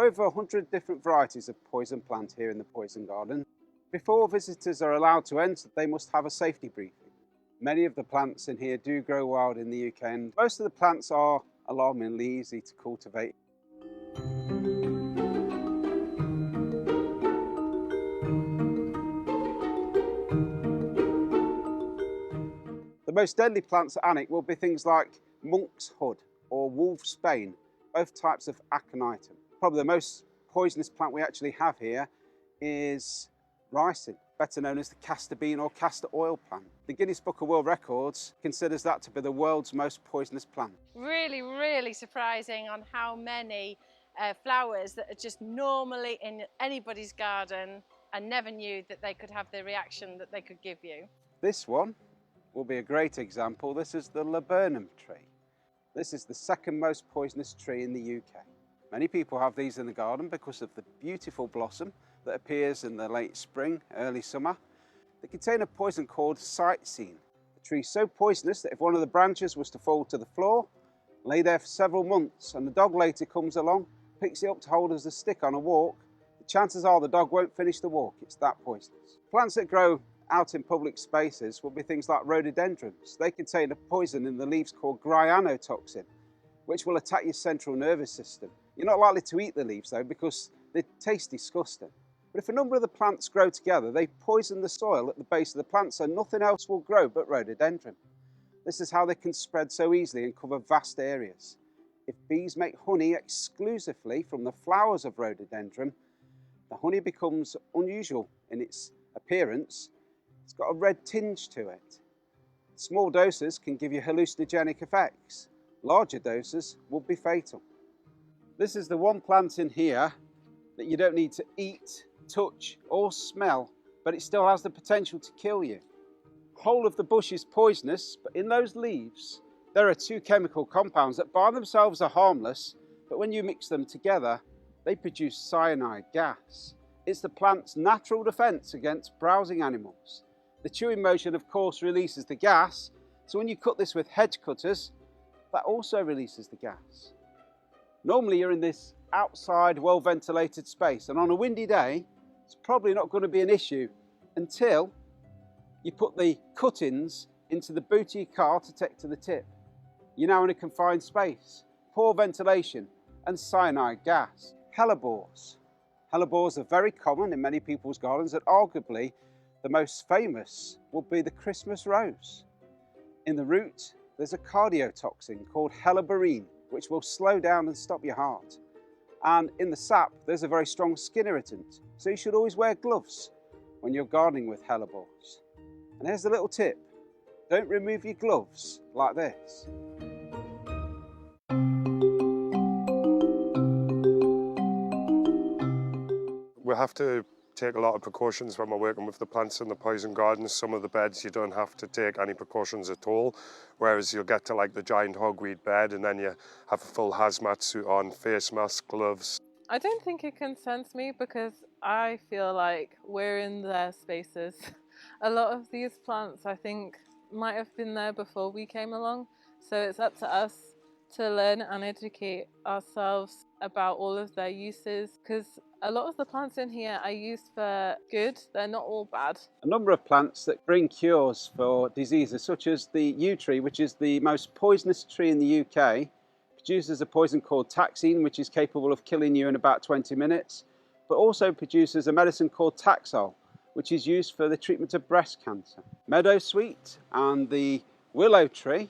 are over 100 different varieties of poison plant here in the Poison Garden. Before visitors are allowed to enter, they must have a safety briefing. Many of the plants in here do grow wild in the UK, and most of the plants are alarmingly easy to cultivate. The most deadly plants at Alnwick will be things like monk's hood or wolf's bane, both types of aconitum. Probably the most poisonous plant we actually have here is ricin, better known as the castor bean or castor oil plant. The Guinness Book of World Records considers that to be the world's most poisonous plant. Really surprising on how many flowers that are just normally in anybody's garden and never knew that they could have the reaction that they could give you. This one will be a great example. This is the laburnum tree. This is the second most poisonous tree in the UK. Many people have these in the garden because of the beautiful blossom that appears in the late spring, early summer. They contain a poison called cytisine. The tree is so poisonous that if one of the branches was to fall to the floor, lay there for several months, and the dog later comes along, picks it up to hold as a stick on a walk, the chances are the dog won't finish the walk. It's that poisonous. Plants that grow out in public spaces will be things like rhododendrons. They contain a poison in the leaves called gryanotoxin, which will attack your central nervous system. You're not likely to eat the leaves though, because they taste disgusting. But if a number of the plants grow together, they poison the soil at the base of the plant, so nothing else will grow but rhododendron. This is how they can spread so easily and cover vast areas. If bees make honey exclusively from the flowers of rhododendron, the honey becomes unusual in its appearance. It's got a red tinge to it. Small doses can give you hallucinogenic effects. Larger doses will be fatal. This is the one plant in here that you don't need to eat, touch or smell, but it still has the potential to kill you. The whole of the bush is poisonous, but in those leaves there are two chemical compounds that by themselves are harmless, but when you mix them together they produce cyanide gas. It's the plant's natural defense against browsing animals. The chewing motion of course releases the gas, so when you cut this with hedge cutters, that also releases the gas. Normally you're in this outside, well-ventilated space, and on a windy day it's probably not going to be an issue until you put the cuttings into the boot of your car to take to the tip. You're now in a confined space, poor ventilation and cyanide gas. Hellebores. Hellebores are very common in many people's gardens, and arguably the most famous would be the Christmas rose. In the root there's a cardiotoxin called helleborine, which will slow down and stop your heart. And in the sap there's a very strong skin irritant, so you should always wear gloves when you're gardening with hellebores. And here's the little tip: don't remove your gloves like this. We have to take a lot of precautions when we're working with the plants in the poison gardens. Some of the beds you don't have to take any precautions at all, whereas you'll get to like the giant hogweed bed and then you have a full hazmat suit on, face mask, gloves. I don't think it concerns me because I feel like we're in their spaces. A lot of these plants I think might have been there before we came along, so it's up to us to learn and educate ourselves about all of their uses, because a lot of the plants in here are used for good, they're not all bad. A number of plants that bring cures for diseases, such as the yew tree, which is the most poisonous tree in the UK, produces a poison called taxine, which is capable of killing you in about 20 minutes, but also produces a medicine called Taxol, which is used for the treatment of breast cancer. Meadowsweet and the willow tree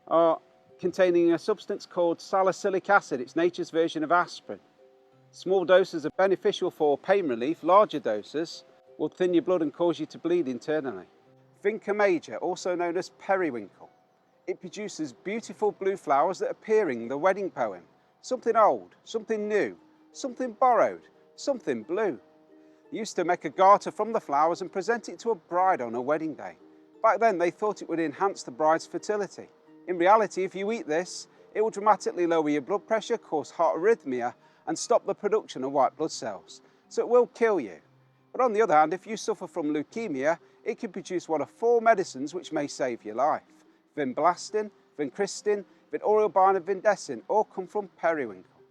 are containing a substance called salicylic acid. It's nature's version of aspirin. Small doses are beneficial for pain relief. Larger doses will thin your blood and cause you to bleed internally. Vinca major, also known as periwinkle. It produces beautiful blue flowers that appear in the wedding poem. Something old, something new, something borrowed, something blue. They used to make a garter from the flowers and present it to a bride on her wedding day. Back then they thought it would enhance the bride's fertility. In reality, if you eat this, it will dramatically lower your blood pressure, cause heart arrhythmia and stop the production of white blood cells. So it will kill you. But on the other hand, if you suffer from leukemia, it can produce one of 4 medicines which may save your life: vinblastine, vincristin, vinorelbine and vindesin, all come from periwinkle.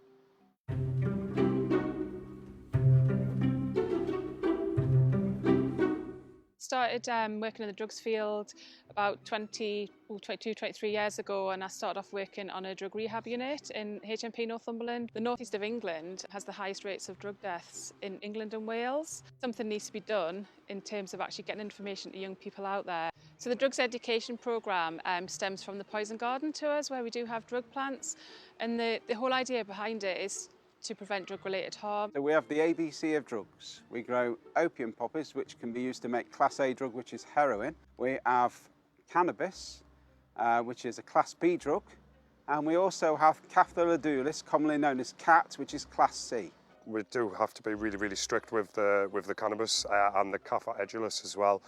started working in the drugs field about 22, 23 years ago, and I started off working on a drug rehab unit in HMP Northumberland. The northeast of England has the highest rates of drug deaths in England and Wales. Something needs to be done in terms of actually getting information to young people out there. So the drugs education programme stems from the Poison Garden tours, where we do have drug plants, and the whole idea behind it is to prevent drug-related harm. So we have the ABC of drugs. We grow opium poppies, which can be used to make Class A drug, which is heroin. We have cannabis, which is a Class B drug. And we also have Caftor Adulis, commonly known as CAT, which is Class C. We do have to be really, really strict with the cannabis and the Caftor Adulis as well.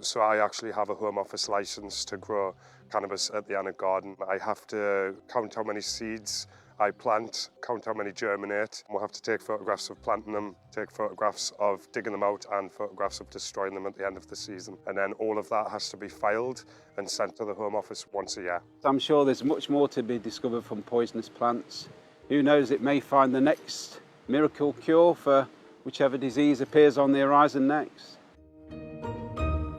So I actually have a Home Office licence to grow cannabis at the Annick Garden. I have to count how many seeds I plant, count how many germinate. We'll have to take photographs of planting them, take photographs of digging them out, and photographs of destroying them at the end of the season. And then all of that has to be filed and sent to the Home Office once a year. I'm sure there's much more to be discovered from poisonous plants. Who knows, it may find the next miracle cure for whichever disease appears on the horizon next.